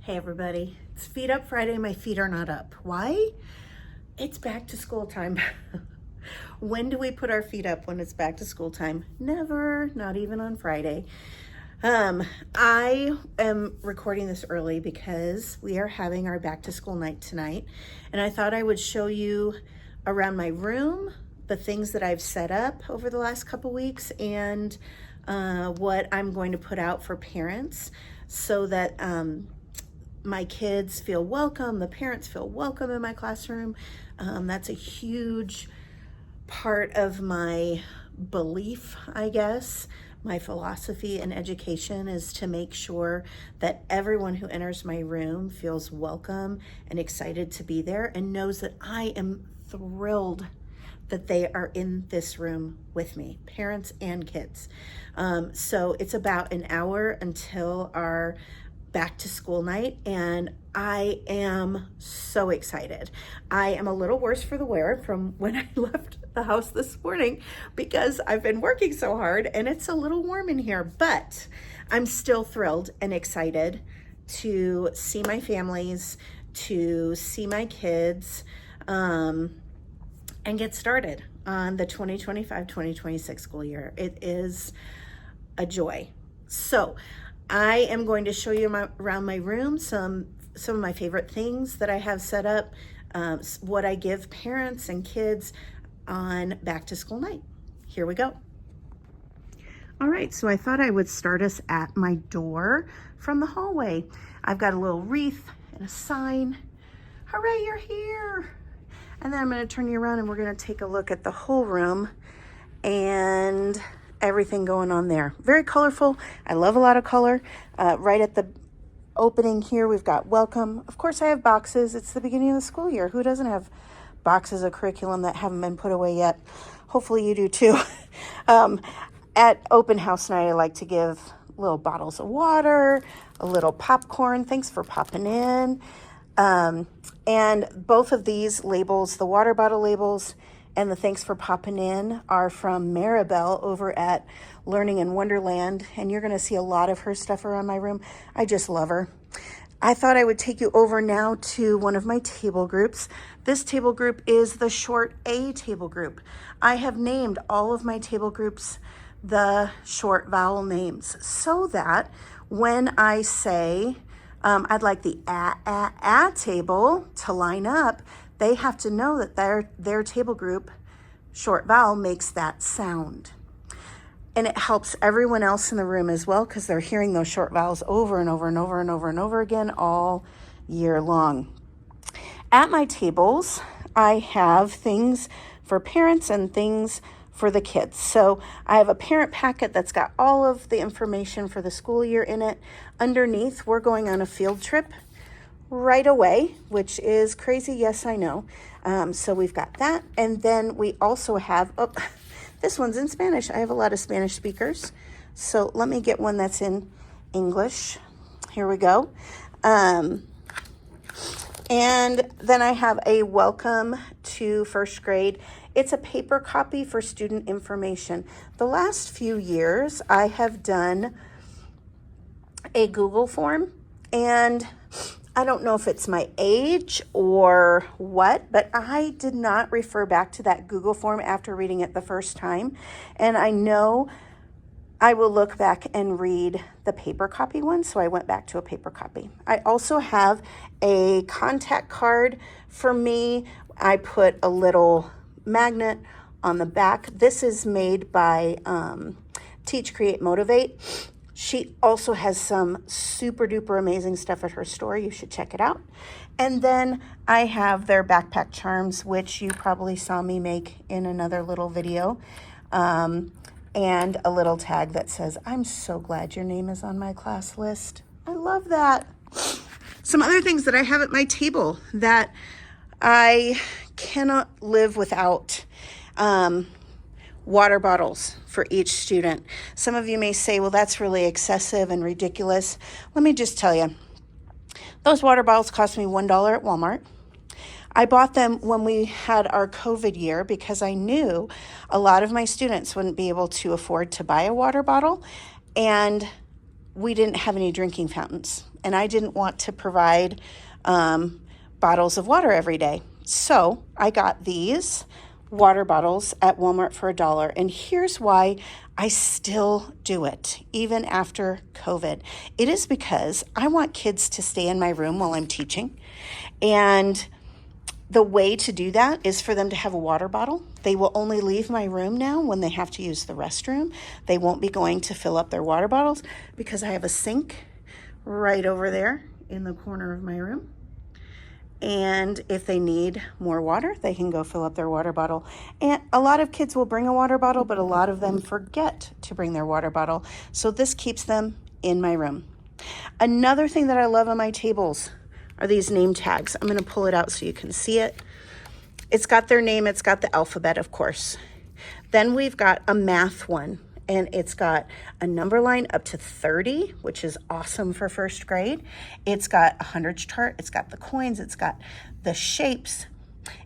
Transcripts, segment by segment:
Hey everybody, it's Feet Up Friday. My feet are not up. Why? It's back to school time. When do we put our feet up when it's back to school time? Never, not even on Friday. I am recording this early because we are having our back to school night tonight. And I thought I would show you around my room, the things that I've set up over the last couple weeks and what I'm going to put out for parents so that my kids feel welcome, the parents feel welcome in my classroom. That's a huge part of my belief, I guess. My philosophy in education is to make sure that everyone who enters my room feels welcome and excited to be there and knows that I am thrilled that they are in this room with me, parents and kids. So it's about an hour until our back to school night, and I am so excited. I am a little worse for the wear from when I left the house this morning because I've been working so hard and it's a little warm in here, but I'm still thrilled and excited to see my families, to see my kids, and get started on the 2025-2026 school year. It is a joy. So I am going to show you around my room some of my favorite things that I have set up, what I give parents and kids on back to school night. Here we go. All right, so I thought I would start us at my door from the hallway. I've got a little wreath and a sign. Hooray, you're here. And then I'm going to turn you around and we're going to take a look at the whole room and everything going on there. Very colorful. I love a lot of color. Right at the opening here, we've got welcome. Of course, I have boxes. It's the beginning of the school year. Who doesn't have boxes of curriculum that haven't been put away yet? Hopefully you do too. At open house night, I like to give little bottles of water, a little popcorn. Thanks for popping in. And both of these labels, the water bottle labels and the thanks for popping in, are from Maribel over at Learning in Wonderland. And you're going to see a lot of her stuff around my room. I just love her. I thought I would take you over now to one of my table groups. This table group is the short A table group. I have named all of my table groups the short vowel names so that when I say I'd like the a table to line up, they have to know that their table group short vowel makes that sound. And it helps everyone else in the room as well because they're hearing those short vowels over and over and over and over and over again all year long. At my tables, I have things for parents and things for the kids. So I have a parent packet that's got all of the information for the school year in it. Underneath, we're going on a field trip right away, which is crazy. Yes, I know. So we've got that. And then we also have, this one's in Spanish. I have a lot of Spanish speakers. So let me get one that's in English. Here we go. And then I have a welcome to first grade. It's a paper copy for student information. The last few years, I have done a Google form, and I don't know if it's my age or what, but I did not refer back to that Google form after reading it the first time. And I know I will look back and read the paper copy one, so I went back to a paper copy. I also have a contact card for me. I put a little magnet on the back. This is made by Teach, Create, Motivate. She also has some super duper amazing stuff at her store. You should check it out. And then I have their backpack charms, which you probably saw me make in another little video. And a little tag that says, I'm so glad your name is on my class list. I love that. Some other things that I have at my table that I cannot live without. Water bottles for each student. Some of you may say, well, that's really excessive and ridiculous. Let me just tell you, those water bottles cost me $1 at Walmart. I bought them when we had our COVID year because I knew a lot of my students wouldn't be able to afford to buy a water bottle. And we didn't have any drinking fountains, and I didn't want to provide bottles of water every day. So I got these water bottles at Walmart for $1. And here's why I still do it, even after COVID. It is because I want kids to stay in my room while I'm teaching. And the way to do that is for them to have a water bottle. They will only leave my room now when they have to use the restroom. They won't be going to fill up their water bottles because I have a sink right over there in the corner of my room. And if they need more water, they can go fill up their water bottle. And a lot of kids will bring a water bottle, but a lot of them forget to bring their water bottle. So this keeps them in my room. Another thing that I love on my tables are these name tags. I'm going to pull it out so you can see it. It's got their name. It's got the alphabet, of course. Then we've got a math one. And it's got a number line up to 30, which is awesome for first grade. It's got a hundreds chart. It's got the coins. It's got the shapes.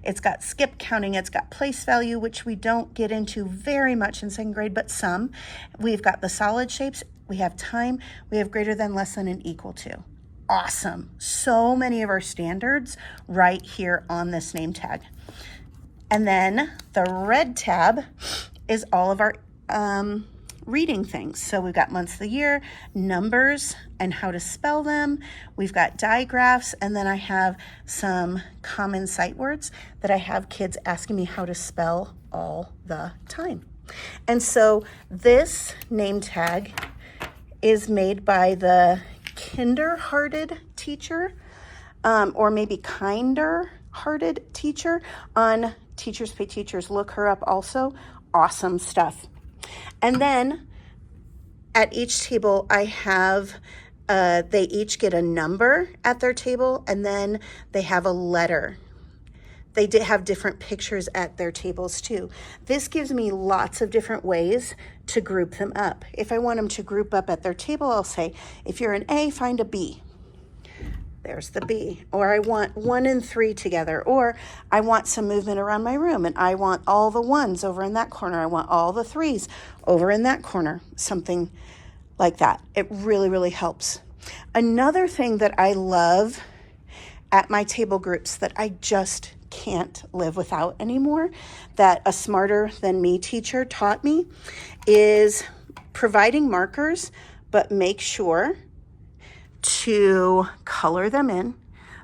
It's got skip counting. It's got place value, which we don't get into very much in second grade, but some. We've got the solid shapes. We have time. We have greater than, less than, and equal to. Awesome. So many of our standards right here on this name tag. And then the red tab is all of our reading things. So we've got months of the year, numbers, and how to spell them. We've got digraphs, and then I have some common sight words that I have kids asking me how to spell all the time. And so this name tag is made by the kinder-hearted teacher, or maybe kinder-hearted teacher on Teachers Pay Teachers. Look her up also. Awesome stuff. And then at each table, I have, they each get a number at their table, and then they have a letter. They did have different pictures at their tables too. This gives me lots of different ways to group them up. If I want them to group up at their table, I'll say, if you're an A, find a B. There's the B. Or I want 1 and 3 together. Or I want some movement around my room, and I want all the 1s over in that corner. I want all the 3s over in that corner. Something like that. It really, really helps. Another thing that I love at my table groups that I just can't live without anymore, that a smarter than me teacher taught me, is providing markers, but make sure to color them in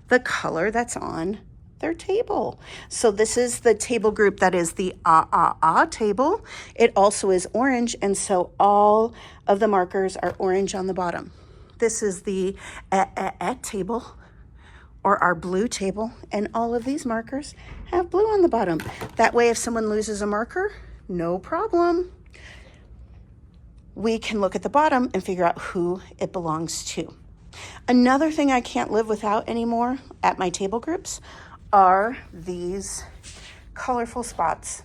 the color that's on their table. So this is the table group that is the table. It also is orange, and so all of the markers are orange on the bottom. This is the table, or our blue table, and all of these markers have blue on the bottom. That way, if someone loses a marker, no problem. We can look at the bottom and figure out who it belongs to. Another thing I can't live without anymore at my table groups are these colorful spots.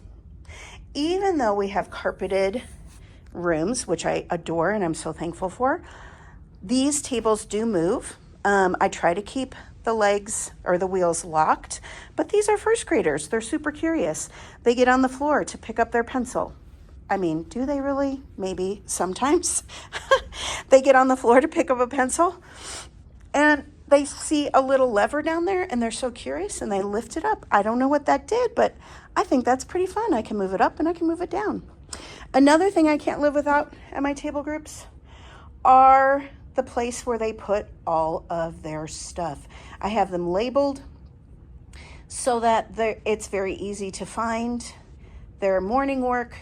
Even though we have carpeted rooms, which I adore and I'm so thankful for, these tables do move. I try to keep the legs or the wheels locked, but these are first graders. They're super curious. They get on the floor to pick up their pencil. I mean, do they really? Maybe sometimes. They get on the floor to pick up a pencil, and they see a little lever down there, and they're so curious, and they lift it up. I don't know what that did, but I think that's pretty fun. I can move it up and I can move it down. Another thing I can't live without at my table groups are the place where they put all of their stuff. I have them labeled so that it's very easy to find their morning work,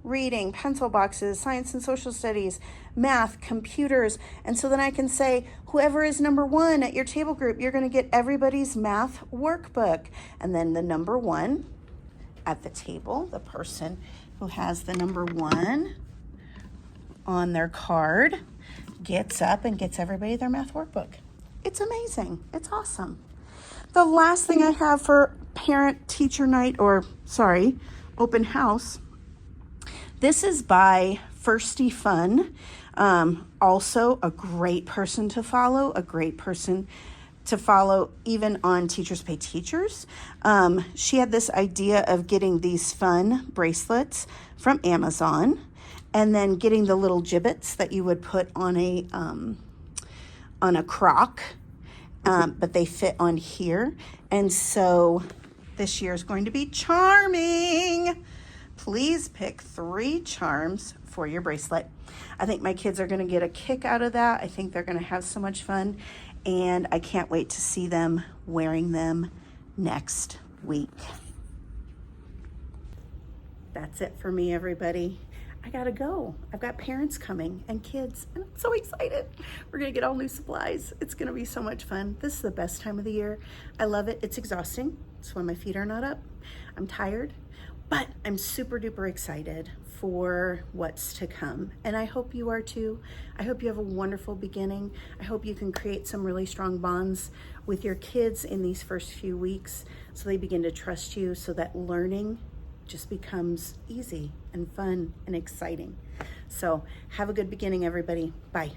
reading, pencil boxes, science and social studies, math, computers. And so then I can say, whoever is number 1 at your table group, you're going to get everybody's math workbook. And then the number 1 at the table, the person who has the number 1 on their card, gets up and gets everybody their math workbook. It's amazing. It's awesome. The last thing I have for parent teacher night, open house, this is by Firsty Fun. Also a great person to follow, even on Teachers Pay Teachers. She had this idea of getting these fun bracelets from Amazon, and then getting the little gibbets that you would put on a crock, but they fit on here. And so this year is going to be charming. Please pick 3 charms for your bracelet. I think my kids are going to get a kick out of that. I think they're going to have so much fun, and I can't wait to see them wearing them next week. That's it for me, everybody. I gotta go. I've got parents coming and kids, and I'm so excited. We're gonna get all new supplies. It's gonna be so much fun. This is the best time of the year. I love it. It's exhausting. It's when my feet are not up. I'm tired, but I'm super duper excited for what's to come. And I hope you are too. I hope you have a wonderful beginning. I hope you can create some really strong bonds with your kids in these first few weeks so they begin to trust you, so that learning just becomes easy and fun and exciting. So have a good beginning, everybody. Bye.